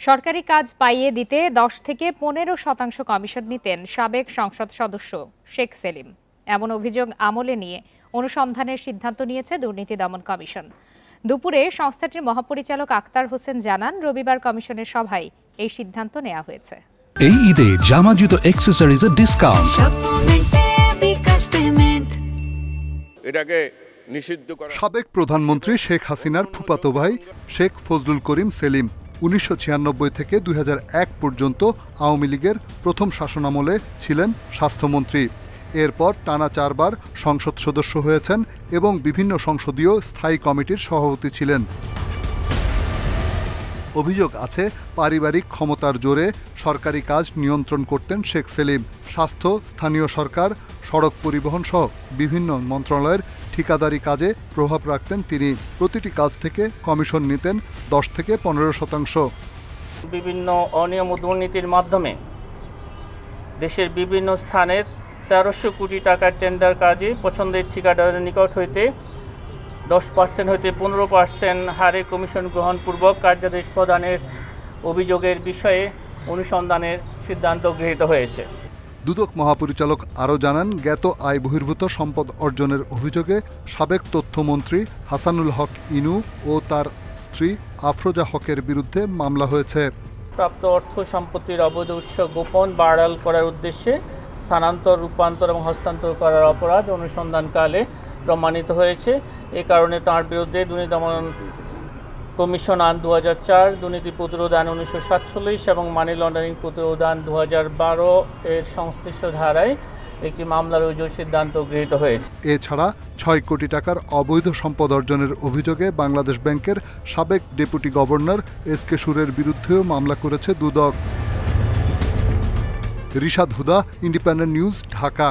সরকারি কাজ পাইয়ে দিতে 10 থেকে 15% কমিশন নিতেন সাবেক সংসদ সদস্য শেখ সেলিম। এমন অভিযোগ আমলে নিয়ে অনুসন্ধানের সিদ্ধান্ত নিয়েছে দুর্নীতি দমন কমিশন। দুপুরে সংস্থাটির মহাপরিচালক আক্তার হোসেন জানান, রবিবার কমিশনের সভায় এই সিদ্ধান্ত নেওয়া হয়েছে। এই ঈদে জামা জুতো অ্যাকসেসরিজের ডিসকাউন্ট। এটাকে নিষিদ্ধ করা। সাবেক প্রধানমন্ত্রী শেখ হাসিনার ফুফাতো ভাই শেখ ফজলুল করিম সেলিম 1996 থেকে 2001 পর্যন্ত আওয়ামী লীগের প্রথম শাসনামলে ছিলেন স্বাস্থ্যমন্ত্রী। এরপর টানা 4 বার সংসদ সদস্য হয়েছেন এবং বিভিন্ন সংসদীয় স্থায়ী কমিটির সভাপতি ছিলেন। অভিযোগ আছে, পারিবারিক ক্ষমতার জোরে সরকারি কাজ নিয়ন্ত্রণ করতেন শেখ সেলিম। স্বাস্থ্য, স্থানীয় সরকার, সড়ক পরিবহন সহ বিভিন্ন মন্ত্রণালয়ের ঠিকাদারি কাজে প্রভাব রাখতেন তিনি। প্রতিটি কাজ থেকে কমিশন নিতেন 10 থেকে 15%। বিভিন্ন অনিয়ম ও দুর্নীতির মাধ্যমে দেশের বিভিন্ন স্থানের 1300 কোটি টাকার টেন্ডার কাজে পছন্দের ঠিকাদারের নিকট হইতে 10% হইতে 15% হারে কমিশন গ্রহণপূর্বক কার্যাদেশ প্রদানের অভিযোগের বিষয়ে অনুসন্ধানের সিদ্ধান্ত গৃহীত হয়েছে। দুদক মহাপরিচালক আরও জানান, জ্ঞাত আয় বহির্ভূত সম্পদ অর্জনের অভিযোগে সাবেক তথ্যমন্ত্রী হাসানুল হক ইনু ও তার স্ত্রী আফরোজা হকের বিরুদ্ধে মামলা হয়েছে। প্রাপ্ত অর্থ সম্পত্তির অবৈধ উৎস গোপন বা আড়াল করার উদ্দেশ্যে স্থানান্তর, রূপান্তর এবং হস্তান্তর করার অপরাধ অনুসন্ধানকালে প্রমাণিত হয়েছে। এ কারণে তার বিরুদ্ধে দুর্নীতি দমন কমিশন আইন 2004, দুর্নীতি প্রতিরোধ আইন 1947 এবং মানি লন্ডারিং প্রতিরোধ আইন 2012 এর সংশ্লিষ্ট ধারায় একটি মামলা রুজুর সিদ্ধান্ত গৃহীত হয়েছে। এছাড়া 6 কোটি টাকার অবৈধ সম্পদ অর্জনের অভিযোগে বাংলাদেশ ব্যাংকের সাবেক ডেপুটি গভর্নর এস.কে সুরের বিরুদ্ধেও মামলা করেছে দুদক। রিশাদ হুদা, ইন্ডিপেন্ডেন্ট নিউজ, ঢাকা।